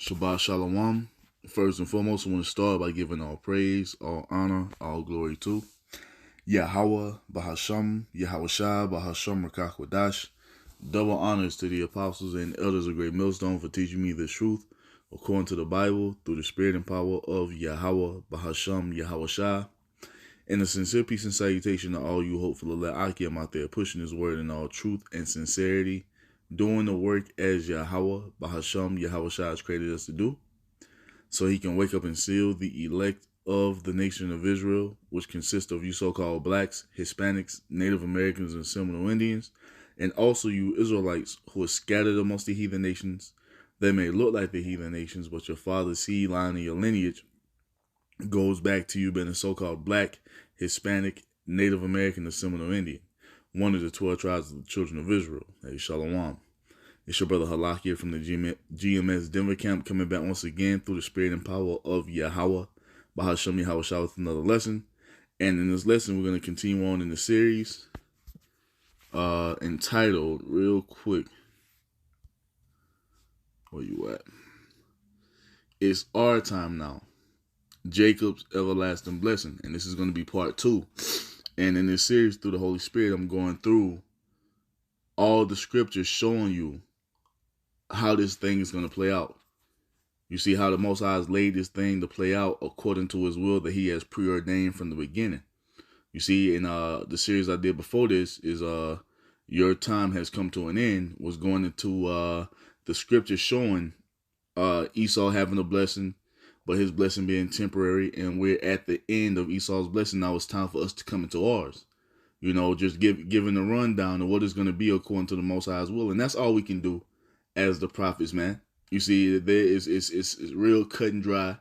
Shabbat Shalom. First and foremost, I want to start by giving all praise, all honor, all glory to Yahweh, Bahasham, Yahweh Shai, Bahasham, Rakach Wadash. Double honors to the apostles and elders of Great Millstone for teaching me the truth according to the Bible through the spirit and power of Yahweh, Bahasham, Yahweh Shai. And a sincere peace and salutation to all you hopeful elect Akim out there pushing his word in all truth and sincerity, doing the work as Yahweh, Bahasham, Yahweh Shai has created us to do, so he can wake up and seal the elect of the nation of Israel, which consists of you so-called blacks, Hispanics, Native Americans, and Seminole Indians, and also you Israelites who are scattered amongst the heathen nations. They may look like the heathen nations, but your father's seed line and your lineage goes back to you being a so-called black, Hispanic, Native American, or Seminole Indian, one of the 12 tribes of the children of Israel. Hey, Shalom. It's your brother Halak here from the GMS Denver camp, coming back once again through the spirit and power of Yahweh, Bahasham Yahweh Shah, with another lesson. And in this lesson, we're going to continue on in the series entitled, real quick, where you at? It's our time now. Jacob's everlasting blessing. And this is going to be part 2. And in this series, through the Holy Spirit, I'm going through all the scriptures showing you how this thing is going to play out. You see how the Most High has laid this thing to play out according to his will that he has preordained from the beginning. You see, in the series I did before this is Your Time Has Come to an End, was going into the scripture showing Esau having a blessing, but his blessing being temporary, and we're at the end of Esau's blessing. Now it's time for us to come into ours. You know, just giving a rundown of what is going to be according to the Most High's will. And that's all we can do as the prophets, man. You see, it's real cut and dry,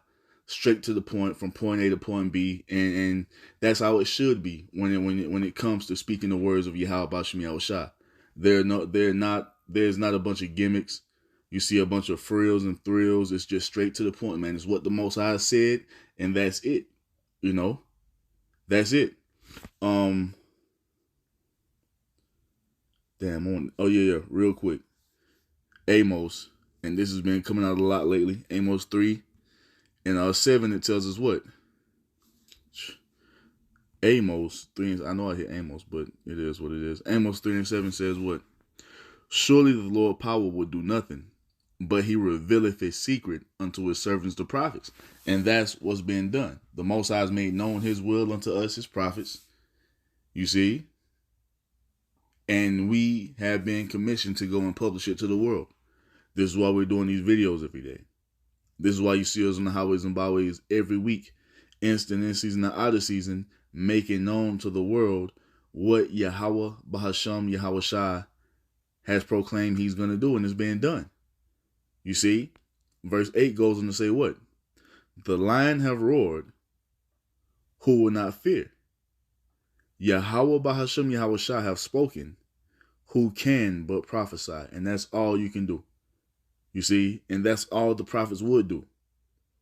straight to the point, from point A to point B. And that's how it should be when it comes to speaking the words of Yahweh Bashim Yahweh Shai. There's not a bunch of gimmicks. You see a bunch of frills and thrills. It's just straight to the point, man. It's what the Most High said, and that's it. You know, that's it. Damn. Oh yeah. Real quick. Amos, and this has been coming out a lot lately. Amos 3 and 7. It tells us what? Amos 3. I know I hit Amos, but it is what it is. Amos 3 and 7 says what? Surely the Lord power will do nothing, but he revealeth his secret unto his servants the prophets. And that's what's been done. The Most High has made known his will unto us, his prophets. You see? And we have been commissioned to go and publish it to the world. This is why we're doing these videos every day. This is why you see us on the highways and byways every week, instant in season and out of season, making known to the world what Yahweh, Bahasham, Yahweh Shai has proclaimed he's going to do, and it's being done. You see, verse 8 goes on to say what? The lion have roared, who will not fear? Yahweh Bahasham Yahweh Shai have spoken, who can but prophesy? And that's all you can do. You see, and that's all the prophets would do.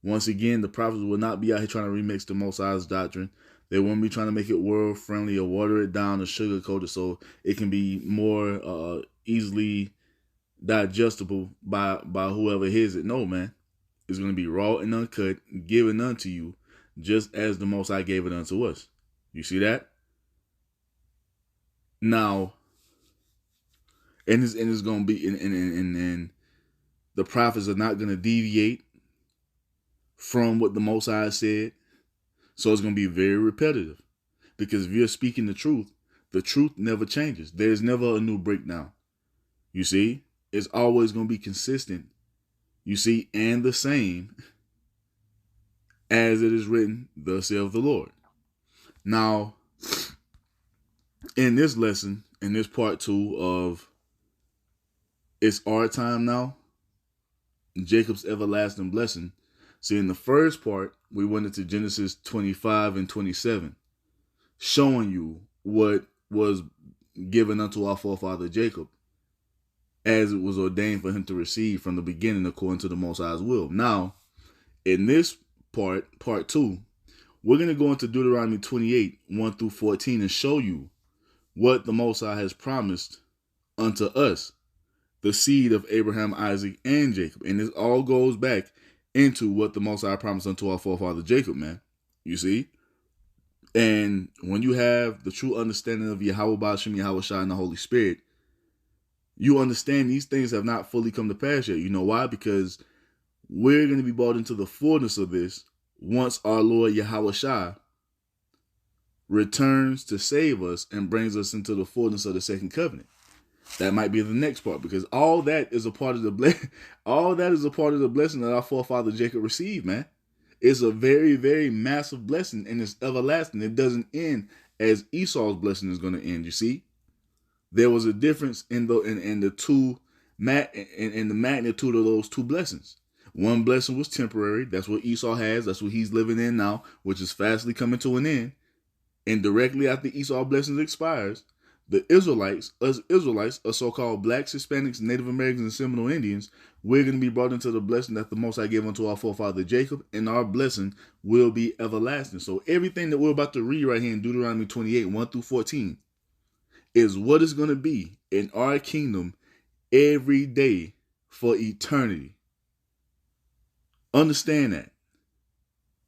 Once again, the prophets will not be out here trying to remix the Most High's doctrine. They won't be trying to make it world friendly or water it down or sugarcoat it so it can be more easily digestible by whoever hears it. No, man. It's going to be raw and uncut, given unto you, just as the Most High gave it unto us. You see that? Now, and it's going to be, and the prophets are not going to deviate from what the Most High said. So it's going to be very repetitive. Because if you're speaking the truth never changes. There's never a new breakdown. You see? It's always going to be consistent. You see? And the same as it is written, thus saith the Lord. Now, in this lesson, in this part 2 of It's Our Time Now, Jacob's everlasting blessing. See, in the first part, we went into Genesis 25 and 27, showing you what was given unto our forefather Jacob, as it was ordained for him to receive from the beginning according to the Most High's will. Now, in this part 2, we're going to go into Deuteronomy 28, 1 through 14, and show you what the Most High has promised unto us the seed of Abraham, Isaac, and Jacob. And this all goes back into what the Most High promised unto our forefather Jacob, man. You see? And when you have the true understanding of Yahweh Ba'ashem, Yahweh Shai, and the Holy Spirit, you understand these things have not fully come to pass yet. You know why? Because we're going to be brought into the fullness of this once our Lord Yahweh Shai returns to save us and brings us into the fullness of the second covenant. That might be the next part, because all that is a part of the all that is a part of the blessing that our forefather Jacob received, man. It's a very, very massive blessing, and it's everlasting. It doesn't end as Esau's blessing is going to end. You see, there was a difference in the magnitude of those two blessings. One blessing was temporary. That's what Esau has. That's what he's living in now, which is fastly coming to an end. And directly after Esau's blessings expires, the Israelites, us Israelites, are so-called blacks, Hispanics, Native Americans, and Seminole Indians, we're going to be brought into the blessing that the Most High gave unto our forefather Jacob, and our blessing will be everlasting. So everything that we're about to read right here in Deuteronomy 28, 1 through 14, is what is going to be in our kingdom every day for eternity. Understand that.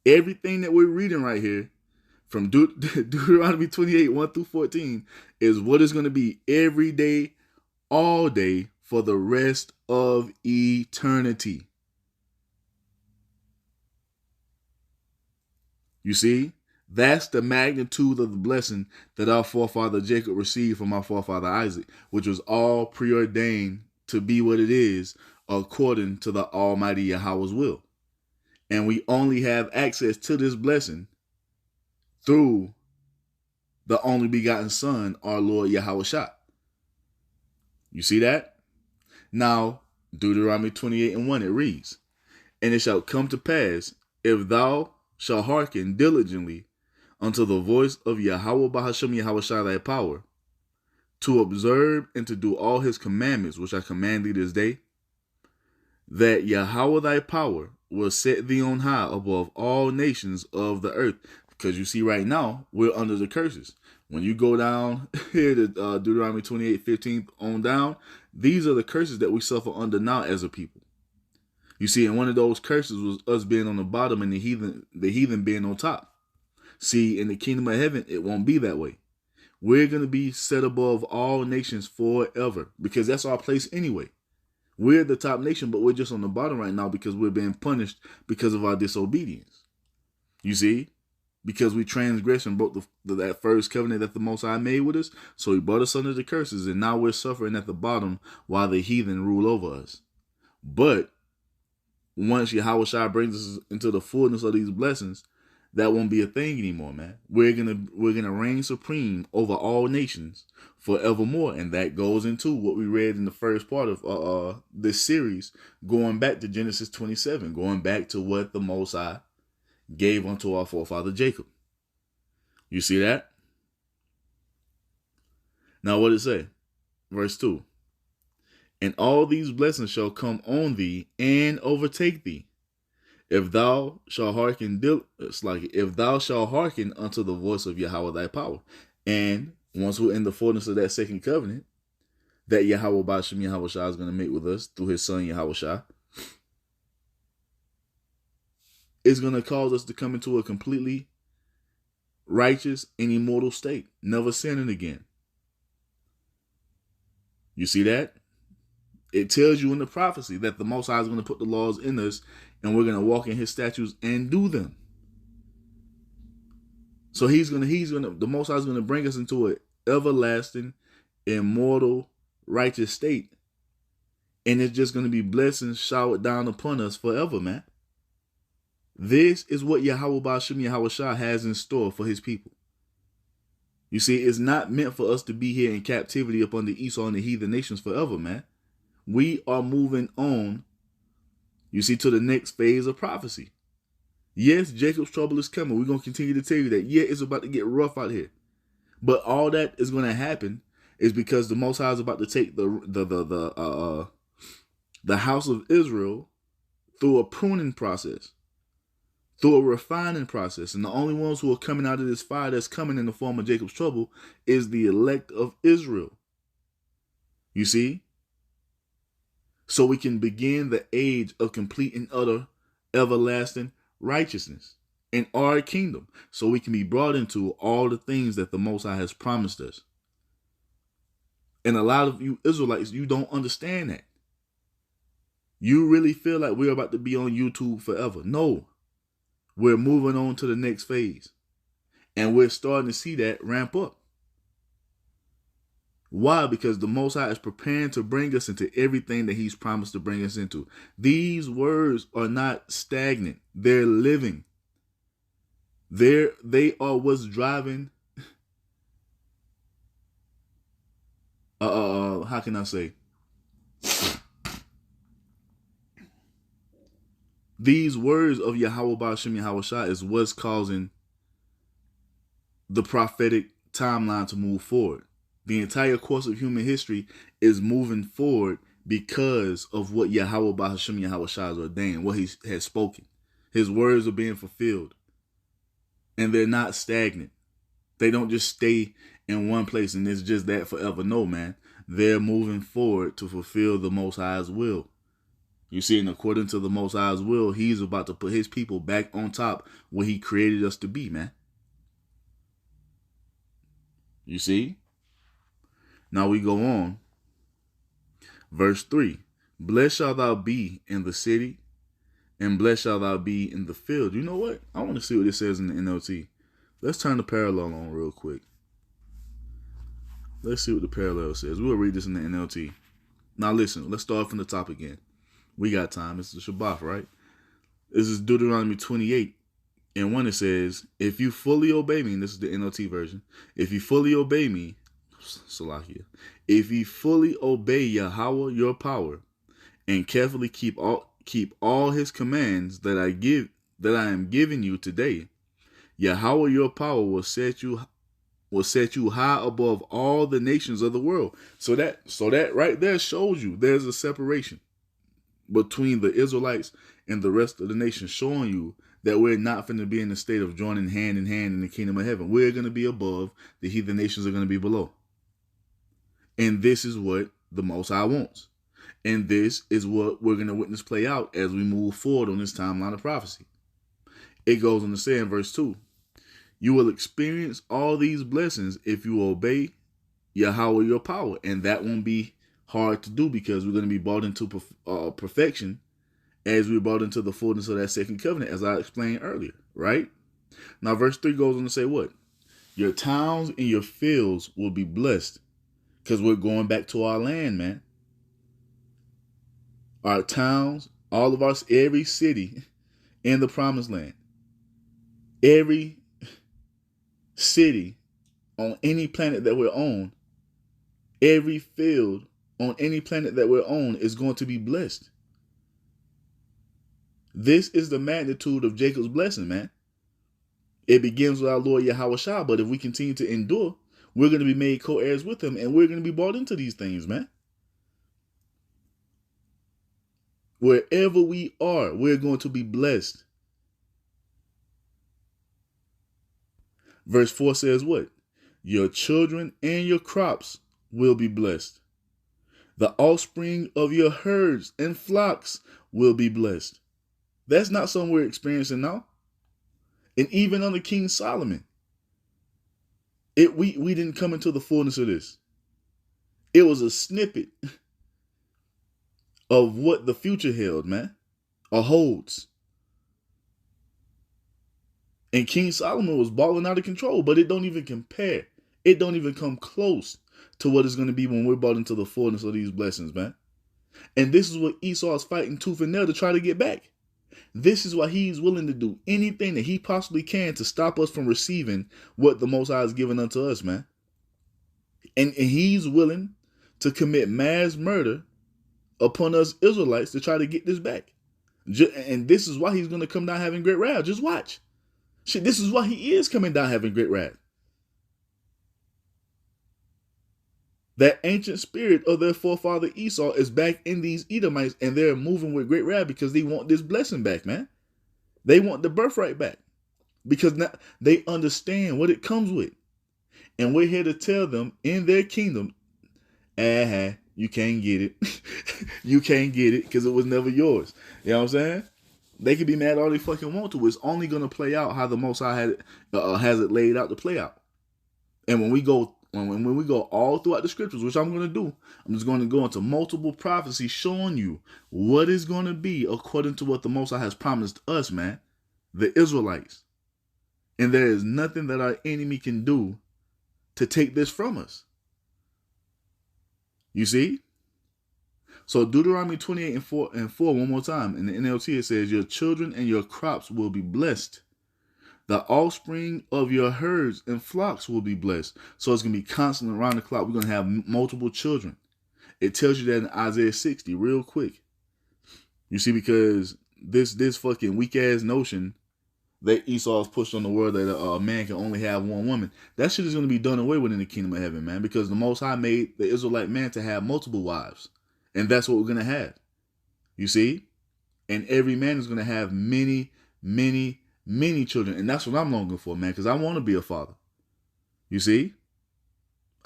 Everything that we're reading right here from Deuteronomy 28, 1 through 14, is what is going to be every day, all day, for the rest of eternity. You see, that's the magnitude of the blessing that our forefather Jacob received from our forefather Isaac, which was all preordained to be what it is according to the Almighty Yahweh's will. And we only have access to this blessing through the only begotten Son, our Lord Yahweh Shai. You see that? Now, Deuteronomy 28 and 1, it reads, "And it shall come to pass, if thou shalt hearken diligently unto the voice of Yahweh Ba'ashem Yahweh Shai thy power, to observe and to do all his commandments, which I command thee this day, that Yahweh thy power will set thee on high above all nations of the earth." Because you see right now, we're under the curses. When you go down here to Deuteronomy 28, 15 on down, these are the curses that we suffer under now as a people. You see, and one of those curses was us being on the bottom and the heathen being on top. See, in the kingdom of heaven, it won't be that way. We're going to be set above all nations forever, because that's our place anyway. We're the top nation, but we're just on the bottom right now because we're being punished because of our disobedience. You see? Because we transgressed and broke that first covenant that the Most High made with us. So he brought us under the curses, and now we're suffering at the bottom while the heathen rule over us. But once Yahweh Shai brings us into the fullness of these blessings, that won't be a thing anymore, man. We're gonna reign supreme over all nations forevermore. And that goes into what we read in the first part of this series, going back to Genesis 27, going back to what the Most High gave unto our forefather Jacob. You see that? Now what does it say? Verse 2. "And all these blessings shall come on thee and overtake thee, if thou shalt hearken unto the voice of Yahweh thy power." And once we're in the fullness of that second covenant that Yahweh Ba'ashem Yahweh Shai is going to make with us through his son Yahweh Shai, is going to cause us to come into a completely righteous and immortal state, never sinning again. You see that? It tells you in the prophecy that the Most High is going to put the laws in us, and we're going to walk in his statutes and do them. So the Most High is going to bring us into an everlasting, immortal, righteous state, and it's just going to be blessings showered down upon us forever, man. This is what Yahweh Ba'ashem Yahweh Shai has in store for his people. You see, it's not meant for us to be here in captivity up under Esau and the heathen nations forever, man. We are moving on, you see, to the next phase of prophecy. Yes, Jacob's trouble is coming. We're going to continue to tell you that, yeah, it's about to get rough out here. But all that is going to happen is because the Most High is about to take the house of Israel through a pruning process, through a refining process. And the only ones who are coming out of this fire that's coming in the form of Jacob's trouble is the elect of Israel. You see? so we can begin the age of complete and utter everlasting righteousness in our kingdom, so we can be brought into all the things that the Most High has promised us. And a lot of you Israelites, you don't understand that. You really feel like we're about to be on YouTube forever. No, we're moving on to the next phase. And we're starting to see that ramp up. Why? Because the Most High is preparing to bring us into everything that He's promised to bring us into. These words are not stagnant. They're living. They are what's driving. How can I say? These words of Yahweh Ba'ashem Yahweh Shai is what's causing the prophetic timeline to move forward. The entire course of human history is moving forward because of what Yahweh Ba'ashem Yahweh Shai has ordained, what He has spoken. His words are being fulfilled. And they're not stagnant. They don't just stay in one place and it's just that forever. No, man. They're moving forward to fulfill the Most High's will. You see, and according to the Most High's will, He's about to put His people back on top where He created us to be, man. You see? Now we go on. Verse 3. Blessed shalt thou be in the city, and blessed shalt thou be in the field. You know what? I want to see what it says in the NLT. Let's turn the parallel on real quick. Let's see what the parallel says. We'll read this in the NLT. Now listen, let's start from the top again. We got time. It's the Shabbat, right? This is Deuteronomy 28. And one it says, if you fully obey me, and this is the NLT version, if you fully obey me, Salakia, if you fully obey Yahweh your power, and carefully keep all His commands that I am giving you today, Yahweh your power will set you high above all the nations of the world. So that right there shows you there's a separation between the Israelites and the rest of the nation, showing you that we're not going to be in the state of joining hand in hand in the kingdom of heaven. We're going to be above. The heathen nations are going to be below. And this is what the Most High wants. And this is what we're going to witness play out as we move forward on this timeline of prophecy. It goes on to say in verse 2, you will experience all these blessings if you obey Yahweh your power. And that won't be hard to do because we're going to be brought into perfection as we're brought into the fullness of that second covenant, as I explained earlier, right? Now, verse 3 goes on to say what? Your towns and your fields will be blessed because we're going back to our land, man. Our towns, all of us, every city in the promised land, every city on any planet that we're on, every field on any planet that we're on is going to be blessed. This is the magnitude of Jacob's blessing, man. It begins with our Lord Yahweh Shah, but if we continue to endure, we're going to be made co-heirs with Him, and we're going to be brought into these things, man. Wherever we are, we're going to be blessed. Verse 4 says what? Your children and your crops will be blessed. The offspring of your herds and flocks will be blessed. That's not something we're experiencing now. And even under King Solomon, we didn't come into the fullness of this. It was a snippet of what the future held, man, or holds. And King Solomon was balling out of control, but it don't even compare. It don't even come close to what it's going to be when we're brought into the fullness of these blessings, man. And this is what Esau is fighting tooth and nail to try to get back. This is why he's willing to do anything that he possibly can to stop us from receiving what the Most High has given unto us, man. And he's willing to commit mass murder upon us Israelites to try to get this back. And this is why he's going to come down having great wrath. Just watch. Shit, this is why he is coming down having great wrath. That ancient spirit of their forefather Esau is back in these Edomites, and they're moving with great wrath because they want this blessing back, man. They want the birthright back because now they understand what it comes with. And we're here to tell them in their kingdom, You can't get it. You can't get it because it was never yours. You know what I'm saying? They can be mad all they fucking want to. It's only gonna play out how the Most High has it laid out to play out. And when we go all throughout the scriptures, which I'm gonna do, I'm just gonna go into multiple prophecies showing you what is gonna be according to what the Most High has promised us, man, the Israelites. And there is nothing that our enemy can do to take this from us. You see? So Deuteronomy 28 and 4, one more time. In the NLT it says, your children and your crops will be blessed. The offspring of your herds and flocks will be blessed. So it's going to be constant around the clock. We're going to have multiple children. It tells you that in Isaiah 60 real quick. You see, because this fucking weak ass notion that Esau has pushed on the world that a man can only have one woman, that shit is going to be done away with in the kingdom of heaven, man, because the Most High made the Israelite man to have multiple wives. And that's what we're going to have. You see? And every man is going to have many, many, many children. And that's what I'm longing for, man, because I want to be a father. You see?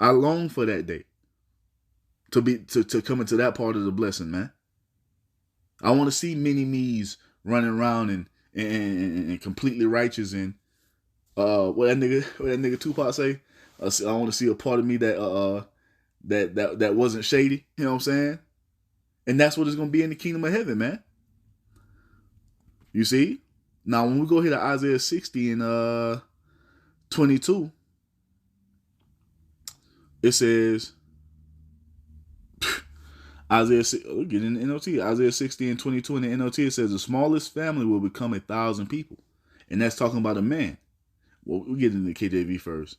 I long for that day. To come into that part of the blessing, man. I want to see many me's running around and completely righteous and what that nigga Tupac say? I want to see a part of me that wasn't shady. You know what I'm saying? And that's what it's gonna be in the kingdom of heaven, man. You see? Now when we go here to Isaiah 60 and 22, it says We'll get in the NLT. Isaiah 60 and 22 in the NLT, it says the smallest family will become 1,000 people. And that's talking about a man. Well, we'll get into the KJV first.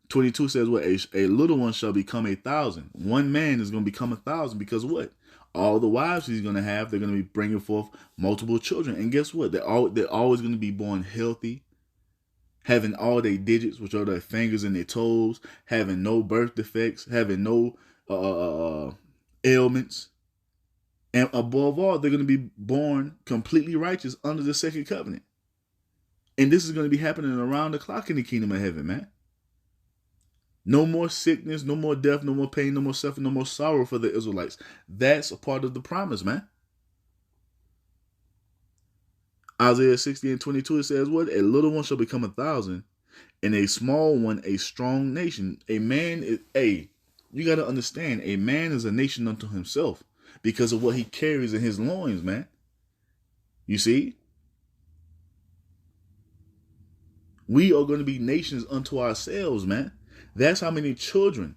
22 says what? A little one shall become 1,000. One man is going to become 1,000 because what? All the wives he's going to have, they're going to be bringing forth multiple children. And guess what? They're always going to be born healthy, having all their digits, which are their fingers and their toes, having no birth defects, having no ailments. And above all, they're going to be born completely righteous under the second covenant. And this is going to be happening around the clock in the kingdom of heaven, man. No more sickness, no more death, no more pain, no more suffering, no more sorrow for the Israelites. That's a part of the promise, man. Isaiah 60 and 22, it says what? A little one shall become 1,000, and a small one a strong nation. A man is, you got to understand, a man is a nation unto himself because of what he carries in his loins, man. You see? We are going to be nations unto ourselves, man. That's how many children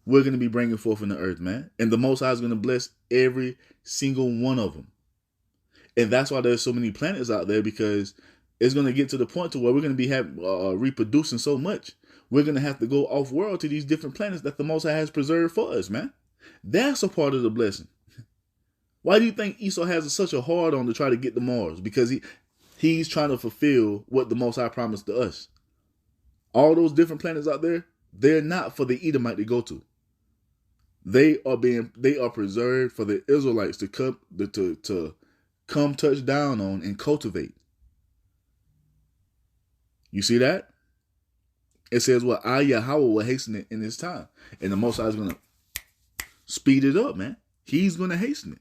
we're going to be bringing forth in the earth, man. And the Most High is going to bless every single one of them. And that's why there's so many planets out there, because it's going to get to the point to where we're going to be reproducing so much. We're going to have to go off world to these different planets that the Most High has preserved for us, man. That's a part of the blessing. Why do you think Esau has such a hard on to try to get to Mars? Because he's trying to fulfill what the Most High promised to us. All those different planets out there, they're not for the Edomite to go to. They are preserved for the Israelites to come touch down on and cultivate. You see that? It says, well, I, Yahweh, will hasten it in his time. And the Most High is going to speed it up, man. He's going to hasten it.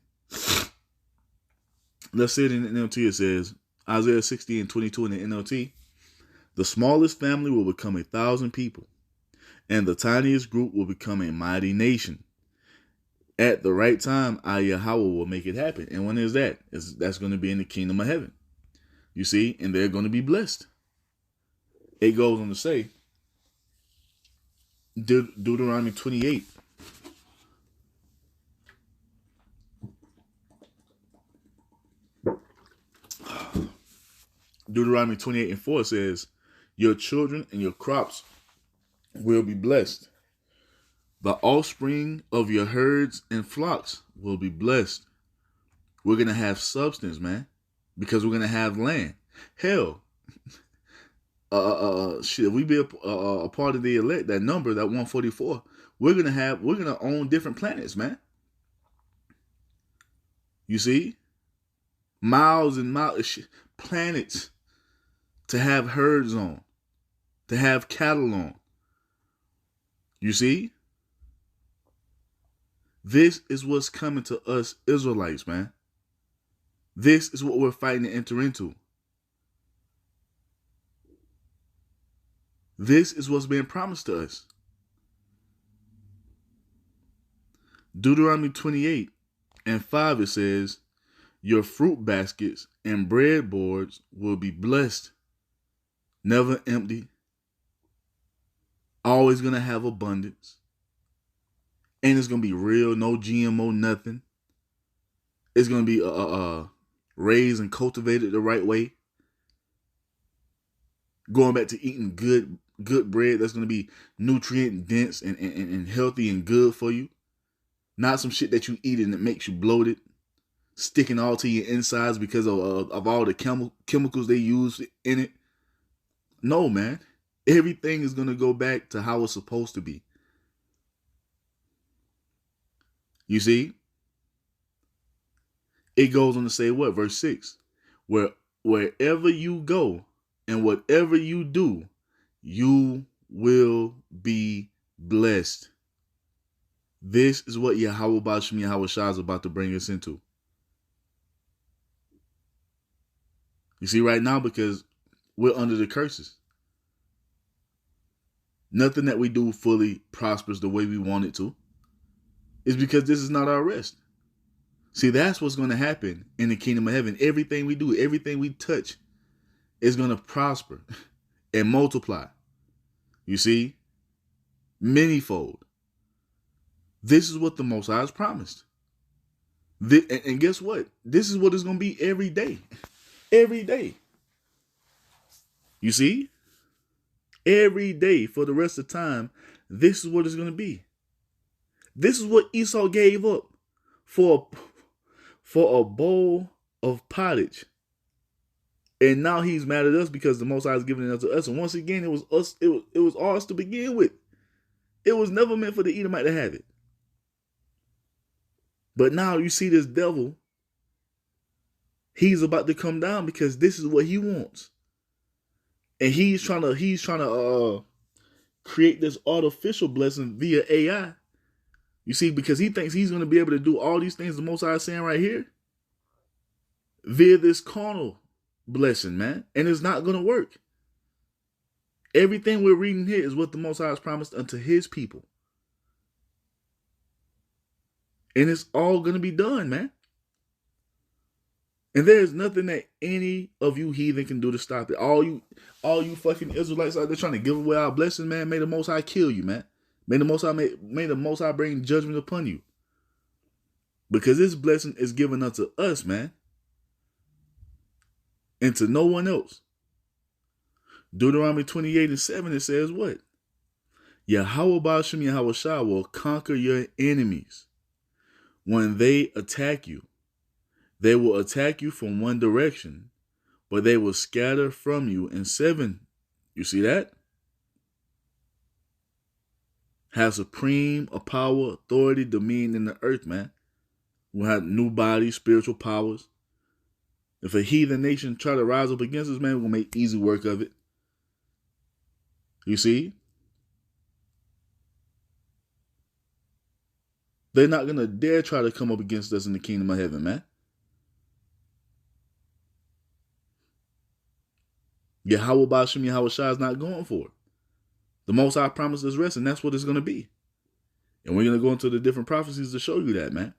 Let's say it in the NLT. It says, Isaiah 60 and 22 in the NLT, the smallest family will become 1,000 people, and the tiniest group will become a mighty nation. At the right time, I, Yahweh, will make it happen. And when is that? That's going to be in the kingdom of heaven. You see? And they're going to be blessed. It goes on to say, Deuteronomy 28. Deuteronomy 28 and 4 says, your children and your crops will be blessed. The offspring of your herds and flocks will be blessed. We're going to have substance, man, because we're going to have land. Hell, if we be a part of the elect, that number, that 144, we're going to own different planets, man. You see? Miles and miles, planets to have herds on, to have cattle on. You see? This is what's coming to us Israelites, man. This is what we're fighting to enter into. This is what's being promised to us. Deuteronomy 28:5, it says, your fruit baskets and bread boards will be blessed, never empty, always going to have abundance. And it's going to be real, no GMO, nothing. It's going to be raised and cultivated the right way. Going back to eating good bread that's going to be nutrient dense and healthy and good for you. Not some shit that you eat and it makes you bloated, sticking all to your insides because of all the chemicals they use in it. No, man. Everything is going to go back to how it's supposed to be. You see? It goes on to say what? Verse 6. Wherever you go and whatever you do, you will be blessed. This is what Yahweh Bashem Yahweh Shah is about to bring us into. You see, right now, because we're under the curses. Nothing that we do fully prospers the way we want it to. It's because this is not our rest. See, that's what's going to happen in the kingdom of heaven. Everything we do, everything we touch is going to prosper and multiply. You see? Manyfold. This is what the Most High has promised. And guess what? This is what it's going to be every day. Every day. You see? Every day for the rest of time, this is what it's going to be. This is what Esau gave up for a bowl of pottage. And now he's mad at us because the Most High is giving it to us. And once again, it was us. It was ours to begin with. It was never meant for the Edomite to have it. But now you see this devil. He's about to come down because this is what he wants. And he's trying to create this artificial blessing via AI. You see, because he thinks he's going to be able to do all these things the Most High is saying right here via this carnal blessing, man. And it's not going to work. Everything we're reading here is what the Most High has promised unto his people. And it's all going to be done, man. And there's nothing that any of you heathen can do to stop it. All you fucking Israelites out there trying to give away our blessings, man, may the Most High kill you, man. May the Most High bring judgment upon you. Because this blessing is given unto us, man. And to no one else. Deuteronomy 28:7, it says what? Yahweh Bashem Yahweh Shah will conquer your enemies. When they attack you, they will attack you from one direction, but they will scatter from you in seven. You see that? Have supreme power, authority, dominion in the earth, man. We'll have new bodies, spiritual powers. If a heathen nation try to rise up against us, man, we're going to make easy work of it. You see? They're not going to dare try to come up against us in the kingdom of heaven, man. Yahweh Bashem Yahweh Shah is not going for it. The Most High promised us rest, and that's what it's going to be. And we're going to go into the different prophecies to show you that, man.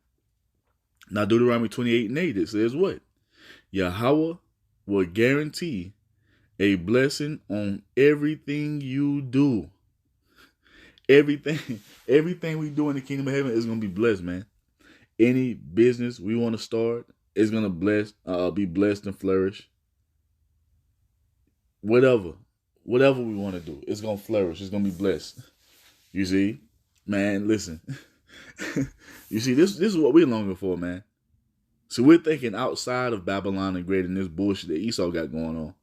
Now, Deuteronomy 28:8, it says what? Yahweh will guarantee a blessing on everything you do. Everything we do in the kingdom of heaven is going to be blessed, man. Any business we want to start is going to be blessed and flourish. Whatever we want to do, it's going to flourish. It's going to be blessed. You see? Man, listen. You see, this is what we're longing for, man. So we're thinking outside of Babylon and greater than this bullshit that Esau got going on.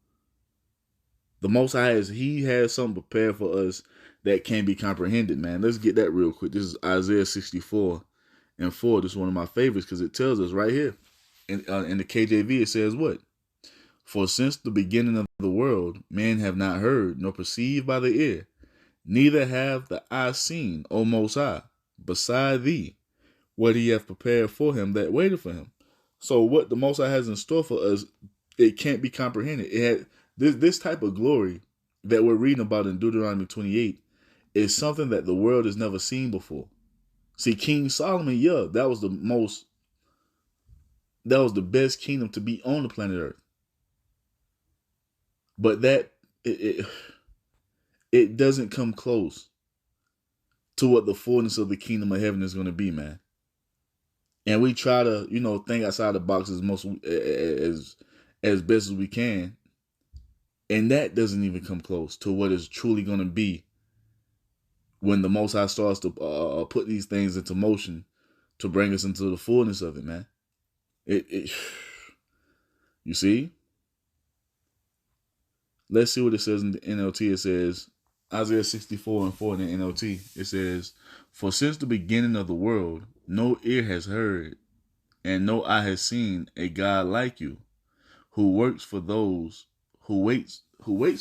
The Most High he has something prepared for us that can't be comprehended, man. Let's get that real quick. This is Isaiah 64:4. This is one of my favorites because it tells us right here. In the KJV, it says what? For since the beginning of the world, men have not heard, nor perceived by the ear, neither have the eye seen, O Most High, beside thee, what he hath prepared for him that waited for him. So what the Most High has in store for us, it can't be comprehended. It had this type of glory that we're reading about in Deuteronomy 28 is something that the world has never seen before. See, King Solomon, yeah, that was the best kingdom to be on the planet Earth. But it doesn't come close to what the fullness of the kingdom of heaven is going to be, man. And we try to, think outside the box as best as we can. And that doesn't even come close to what is truly going to be when the Most High starts to put these things into motion to bring us into the fullness of it, man. You see? Let's see what it says in the NLT. It says, Isaiah 64:4 in the NLT. It says, "For since the beginning of the world, no ear has heard, and no eye has seen a God like you, who works for those who waits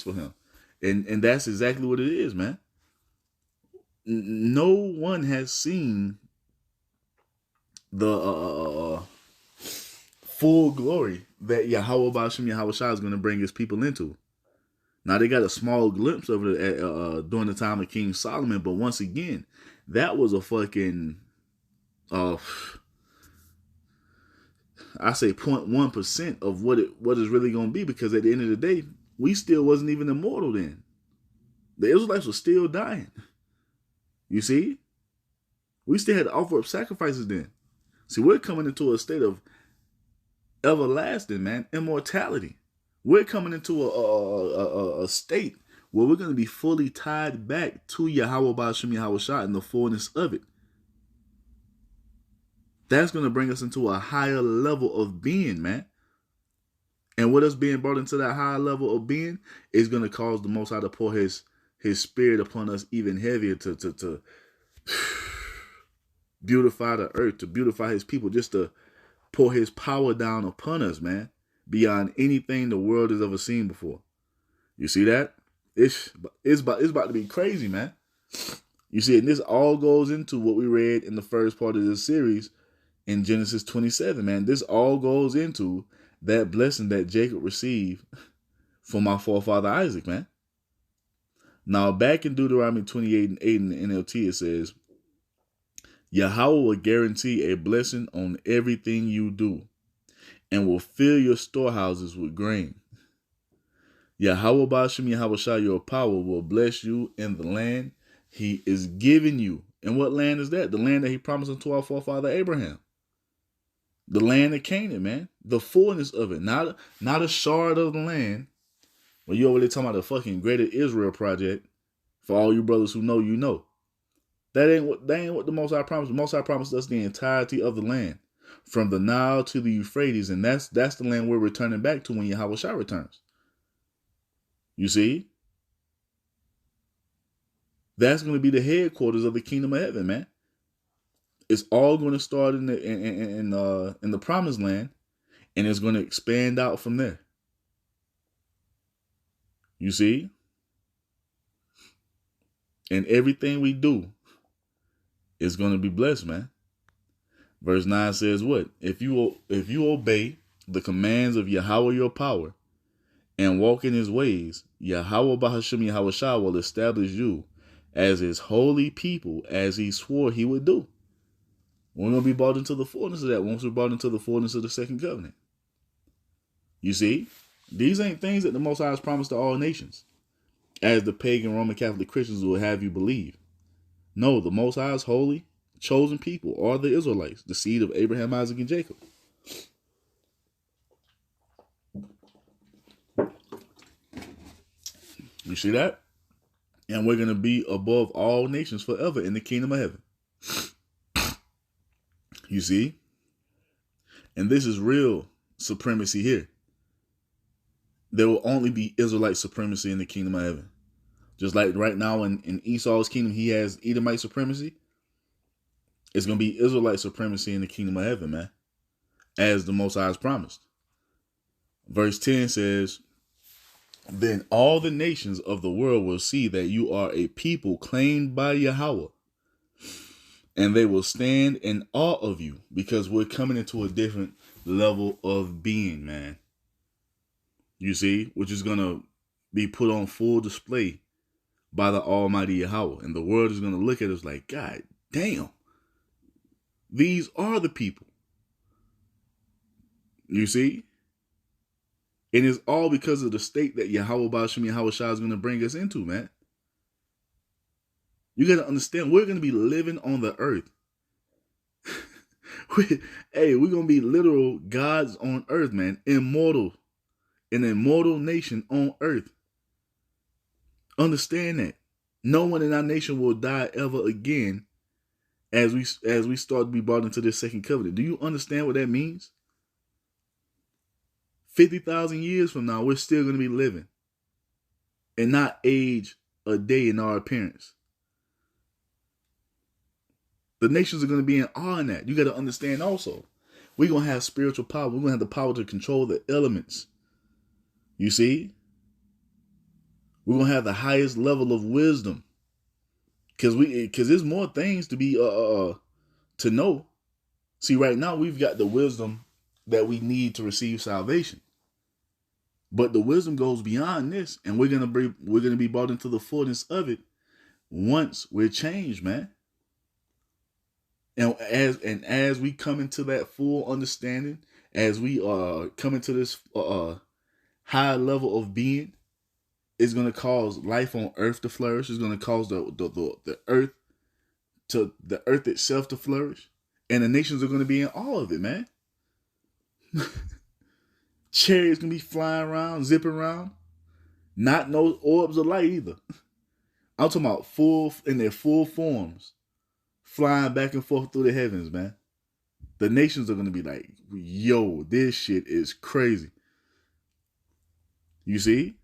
for him." And that's exactly what it is, man. No one has seen the full glory that Yahweh Ba'ashem Yahweh Shai is going to bring his people into. Now, they got a small glimpse of it during the time of King Solomon, but once again, that was a fucking, I say 0.1% of what is really going to be, because at the end of the day, we still wasn't even immortal then. The Israelites were still dying. You see? We still had to offer up sacrifices then. See, we're coming into a state of everlasting, man, immortality. We're coming into a state where we're going to be fully tied back to Yahweh Ba'ashem Yahweh Shai and the fullness of it. That's going to bring us into a higher level of being, man. And with us being brought into that higher level of being is going to cause the Most High to pour his spirit upon us even heavier to beautify the earth, to beautify his people, just to pour his power down upon us, man, beyond anything the world has ever seen before. You see that? It's about to be crazy, man. You see, and this all goes into what we read in the first part of this series in Genesis 27, man. This all goes into that blessing that Jacob received from our forefather Isaac, man. Now, back in Deuteronomy 28:8 in the NLT, it says, Yahweh will guarantee a blessing on everything you do and will fill your storehouses with grain. Yahweh Ba'ashem Yahweh Shai, your power, will bless you in the land he is giving you. And what land is that? The land that he promised unto our forefather Abraham. The land of Canaan, man. The fullness of it. Not a shard of the land. Well, you over there talking about the fucking Greater Israel Project. For all you brothers who know, you know. That ain't what the Most High promised. The Most High promised us the entirety of the land, from the Nile to the Euphrates, and that's the land we're returning back to when Yahweh Shai returns. You see? That's going to be the headquarters of the kingdom of heaven, man. It's all going to start in the promised land, and it's going to expand out from there. You see? And everything we do is going to be blessed, man. Verse 9 says what? If you obey the commands of Yahweh your power and walk in his ways, Yahweh Ba'ashem Yahweh Shai will establish you as his holy people, as he swore he would do. We're going to be brought into the fullness of that once we're brought into the fullness of the second covenant. You see? These ain't things that the Most High has promised to all nations, as the pagan Roman Catholic Christians will have you believe. No, the Most High's holy, chosen people are the Israelites, the seed of Abraham, Isaac, and Jacob. You see that? And we're going to be above all nations forever in the kingdom of heaven. You see? And this is real supremacy here. There will only be Israelite supremacy in the kingdom of heaven. Just like right now in Esau's kingdom, he has Edomite supremacy. It's going to be Israelite supremacy in the kingdom of heaven, man, as the Most High has promised. Verse 10 says, then all the nations of the world will see that you are a people claimed by Yahweh, And they will stand in awe of you because we're coming into a different level of being, man. You see, which is going to be put on full display by the Almighty Yahweh. And the world is going to look at us like, God damn, these are the people. You see? And it's all because of the state that Yahweh Ba'ashem Yahweh Shah is going to bring us into, man. You got to understand, we're going to be living on the earth. Hey, we're going to be literal gods on earth, man. Immortal. An immortal nation on earth. Understand that. No one in our nation will die ever again as we start to be brought into this second covenant. Do you understand what that means? 50,000 years from now, we're still going to be living and not age a day in our appearance. The nations are going to be in awe in that. You got to understand also, we're going to have spiritual power. We're going to have the power to control the elements. You see? We're going to have the highest level of wisdom. Because there's more things to be, to know. See, right now, we've got the wisdom that we need to receive salvation. But the wisdom goes beyond this, and we're gonna be brought into the fullness of it once we're changed, man. And as we come into that full understanding, as we come into this high level of being, it's gonna cause life on earth to flourish. It's gonna cause the earth itself to flourish, and the nations are gonna be in awe of it, man. Chariots gonna be flying around, zipping around, not no orbs of light either. I'm talking about in their full forms, flying back and forth through the heavens, man. The nations are gonna be like, yo, this shit is crazy. You see?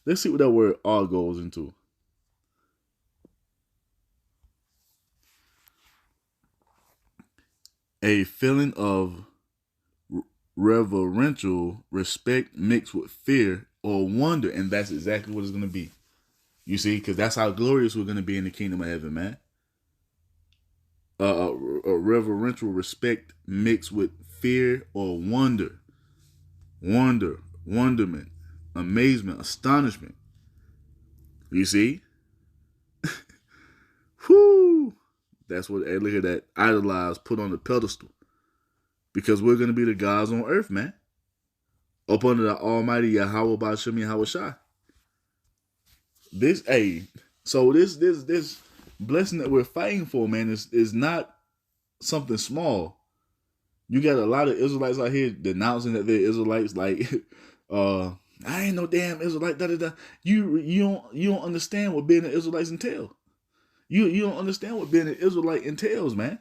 Let's see what that word "all" goes into. A feeling of reverential respect mixed with fear or wonder, and that's exactly what it's going to be. You see, because that's how glorious we're going to be in the kingdom of heaven, man. A reverential respect mixed with fear or wonderment, amazement, astonishment. You see? Whoo! That's what, hey, look at that, idolized, put on the pedestal. Because we're going to be the gods on earth, man. Up under the Almighty Yahweh Ba'ashem Yahweh Shah. This blessing that we're fighting for, man, is not something small. You got a lot of Israelites out here denouncing that they're Israelites, like, I ain't no damn Israelite, da da da. You don't understand what being an Israelite entails. You don't understand what being an Israelite entails, man.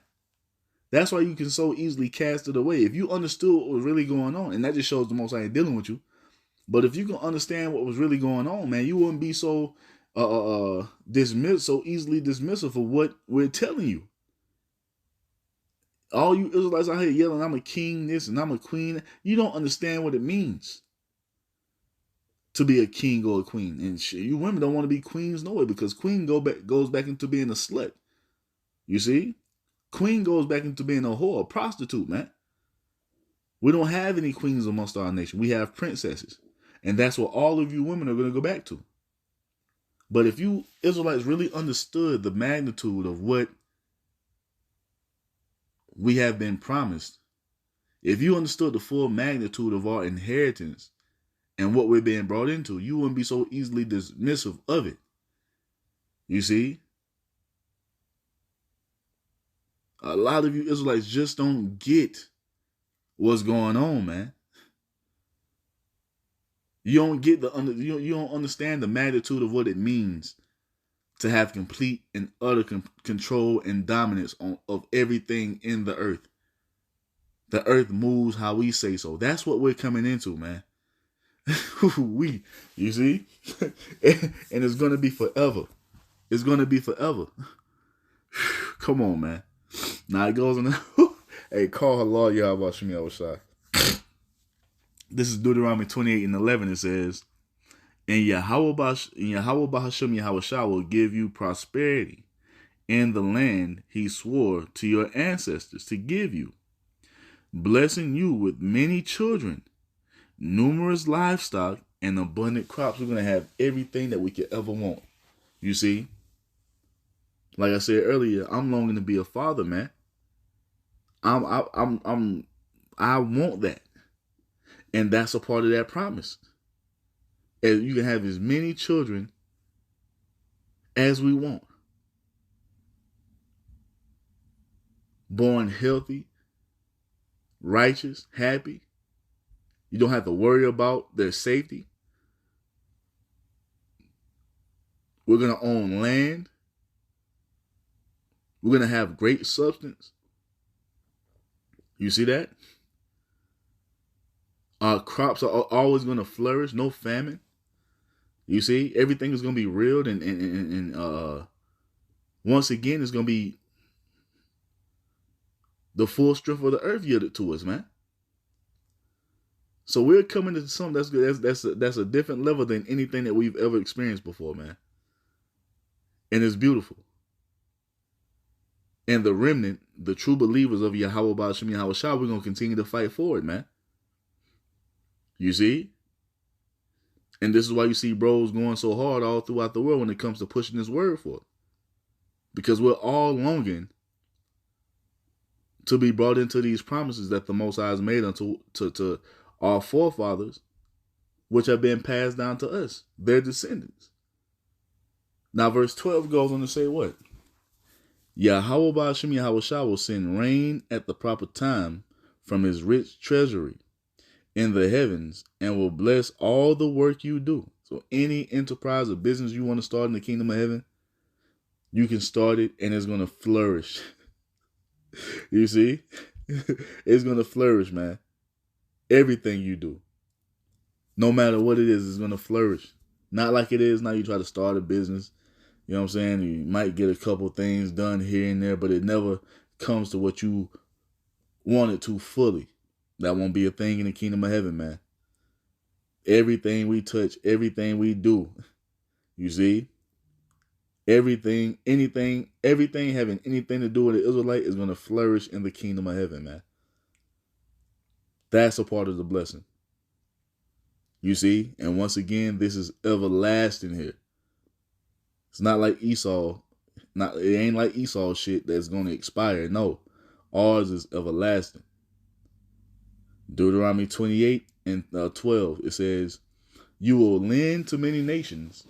That's why you can so easily cast it away. If you understood what was really going on, and that just shows the Most High ain't dealing with you. But if you can understand what was really going on, man, you wouldn't be so so easily dismissive for what we're telling you. All you Israelites out here yelling, I'm a king this and I'm a queen. You don't understand what it means to be a king or a queen. And shit, you women don't want to be queens no way, because queen goes back into being a slut. You see? Queen goes back into being a whore, a prostitute, man. We don't have any queens amongst our nation. We have princesses. And that's what all of you women are going to go back to. But if you Israelites really understood the magnitude of what we have been promised, if you understood the full magnitude of our inheritance and what we're being brought into, you wouldn't be so easily dismissive of it. You see? A lot of you Israelites just don't get what's going on, man. You don't get you don't understand the magnitude of what it means to have complete and utter control and dominance of everything in the earth. The earth moves how we say so. That's what we're coming into, man. You see? And it's going to be forever. It's going to be forever. Come on, man. Now it goes in the... Hey, call Allah Yahweh Shemi Awashai. This is Deuteronomy 28:11. It says, and Yahweh Ba'ashem Yahweh Shah will give you prosperity in the land he swore to your ancestors to give you, blessing you with many children, numerous livestock, and abundant crops. We're going to have everything that we could ever want. You see? Like I said earlier, I'm longing to be a father, man. I want that. And that's a part of that promise. And you can have as many children as we want. Born healthy, righteous, happy. You don't have to worry about their safety. We're going to own land. We're going to have great substance. You see that? Our crops are always going to flourish. No famine. You see? Everything is going to be real. And once again, it's going to be the full strength of the earth yielded to us, man. So we're coming to something that's good. That's a different level than anything that we've ever experienced before, man. And it's beautiful. And the remnant, the true believers of Yahweh Ba'ashem Yahweh Shah, we're going to continue to fight for it, man. You see? And this is why you see bros going so hard all throughout the world when it comes to pushing this word for it. Because we're all longing to be brought into these promises that the Most High has made unto to our forefathers, which have been passed down to us, their descendants. Now, verse 12 goes on to say what? Yahweh Ba'ashem Yahweh Shah will send rain at the proper time from his rich treasury in the heavens and will bless all the work you do. So any enterprise or business you want to start in the kingdom of heaven, you can start it and it's going to flourish. You see? It's going to flourish, man. Everything you do, no matter what it is going to flourish. Not like it is now you try to start a business. You know what I'm saying? You might get a couple things done here and there, but it never comes to what you want it to fully. That won't be a thing in the kingdom of heaven, man. Everything we touch, everything we do, you see? Everything, anything, everything having anything to do with the Israelite is going to flourish in the kingdom of heaven, man. That's a part of the blessing. You see? And once again, this is everlasting here. It's not like Esau. It ain't like Esau shit that's going to expire. No. Ours is everlasting. Deuteronomy 28 and 12, it says, you will lend to many nations,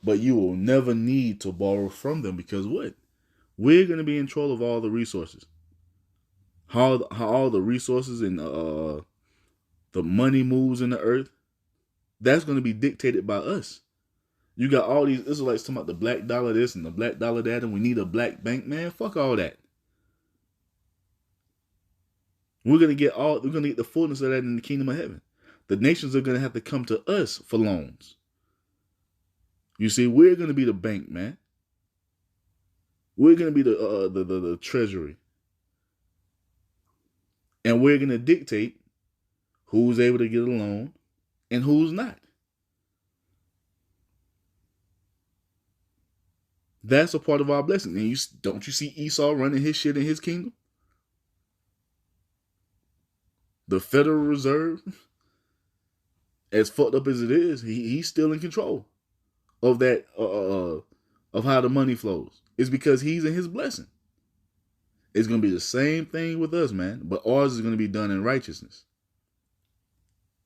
but you will never need to borrow from them. Because what? We're going to be in control of all the resources. How all the resources and the money moves in the earth, that's going to be dictated by us. You got all these Israelites talking about the black dollar this and the black dollar that, and we need a black bank. Man, fuck all that. We're gonna get the fullness of that in the kingdom of heaven. The nations are gonna have to come to us for loans. You see, we're gonna be the bank, man. We're gonna be the treasury, and we're gonna dictate who's able to get a loan and who's not. That's a part of our blessing. And don't you see Esau running his shit in his kingdom? The Federal Reserve, as fucked up as it is, he's still in control of that, of how the money flows. It's because he's in his blessing. It's going to be the same thing with us, man. But ours is going to be done in righteousness.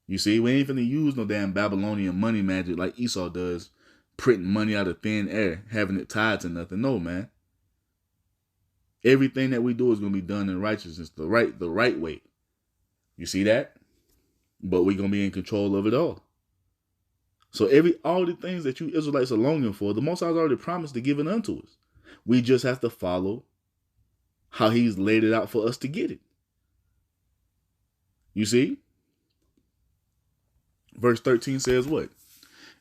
You see, we ain't finna use no damn Babylonian money magic like Esau does, printing money out of thin air, having it tied to nothing. No, man. Everything that we do is going to be done in righteousness, the right way. You see that? But we're going to be in control of it all. So all the things that you Israelites are longing for, the Most High has already promised to give it unto us. We just have to follow how he's laid it out for us to get it. You see? Verse 13 says what?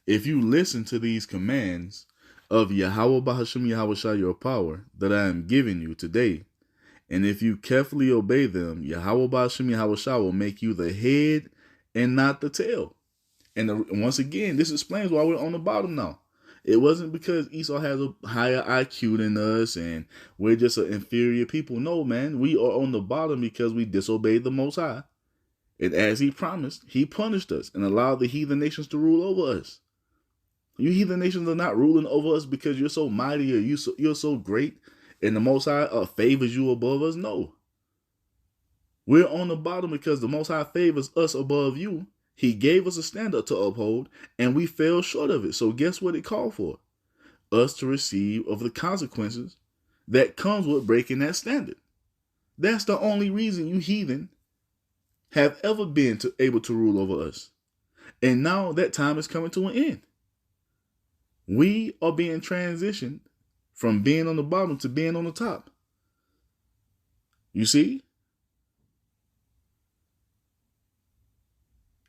If you listen to these commands of Yahweh Ba'ashem Yahweh Shah, your power, that I am giving you today, and if you carefully obey them, Yahweh Ba'ashem Yahweh Shah will make you the head and not the tail. And once again, this explains why we're on the bottom now. It wasn't because Esau has a higher IQ than us and we're just an inferior people. No, man, we are on the bottom because we disobeyed the Most High. And as he promised, he punished us and allowed the heathen nations to rule over us. You heathen nations are not ruling over us because you're so mighty or you're so great and the Most High favors you above us. No. We're on the bottom because the Most High favors us above you. He gave us a standard to uphold, and we fell short of it. So guess what it called for? Us to receive of the consequences that comes with breaking that standard. That's the only reason you heathen have ever been able to rule over us. And now that time is coming to an end. We are being transitioned from being on the bottom to being on the top. You see?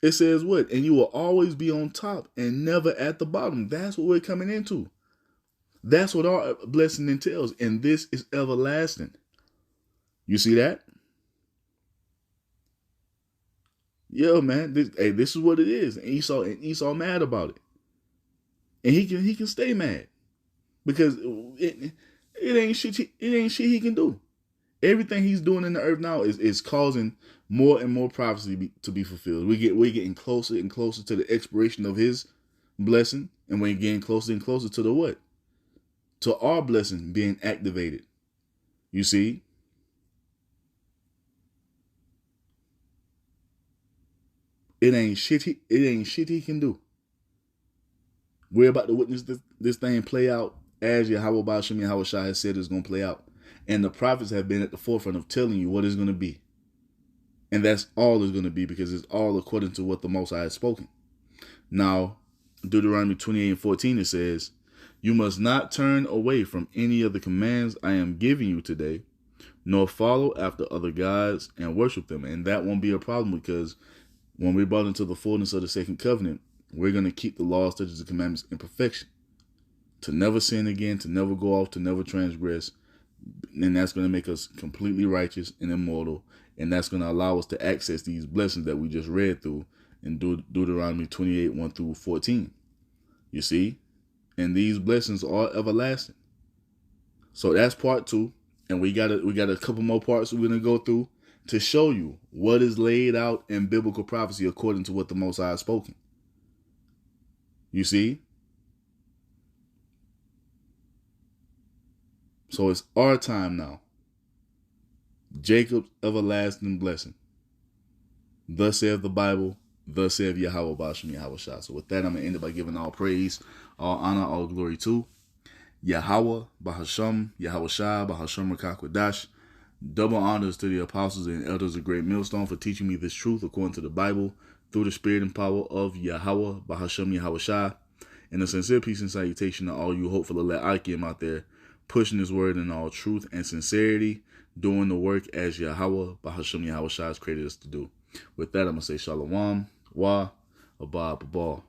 It says what? And you will always be on top and never at the bottom. That's what we're coming into. That's what our blessing entails. And this is everlasting. You see that? Yeah, man. This is what it is. And Esau mad about it. And he can stay mad. Because it ain't shit he can do. Everything he's doing in the earth now is causing more and more prophecy to be fulfilled. We're getting closer and closer to the expiration of his blessing, and we're getting closer and closer to the what? To our blessing being activated. You see? It ain't shit he can do. We're about to witness this thing play out as Yahweh Ba'ashem Yahweh Shai has said it's going to play out. And the prophets have been at the forefront of telling you what it's going to be. And that's all it's going to be because it's all according to what the Most High has spoken. Now, Deuteronomy 28:14, it says, "You must not turn away from any of the commands I am giving you today, nor follow after other gods and worship them." And that won't be a problem because when we're brought into the fullness of the second covenant, we're going to keep the laws, statutes, and commandments in perfection. To never sin again, to never go off, to never transgress. And that's going to make us completely righteous and immortal. And that's going to allow us to access these blessings that we just read through in Deuteronomy 28:1-14. You see? And these blessings are everlasting. So that's part 2. And we got a couple more parts we're going to go through to show you what is laid out in biblical prophecy according to what the Most High has spoken. You see? So it's our time now. Jacob's everlasting blessing. Thus saith the Bible, thus saith Yahweh Ba'ashem Yahweh Shai. So with that, I'm going to end it by giving all praise, all honor, all glory to Yahweh Ba'ashem Yahweh Shai Ba'ashem Rakakwadash. Double honors to the apostles and elders of Great Millstone for teaching me this truth according to the Bible through the spirit and power of Yahweh Ba'ashem Yahweh Shai. And a sincere peace and salutation to all you hopeful elect Akim out there, pushing his word in all truth and sincerity, doing the work as Yahweh Ba'ashem Yahweh Shai has created us to do. With that, I'm going to say Shalom, Wa, Abba, Babal.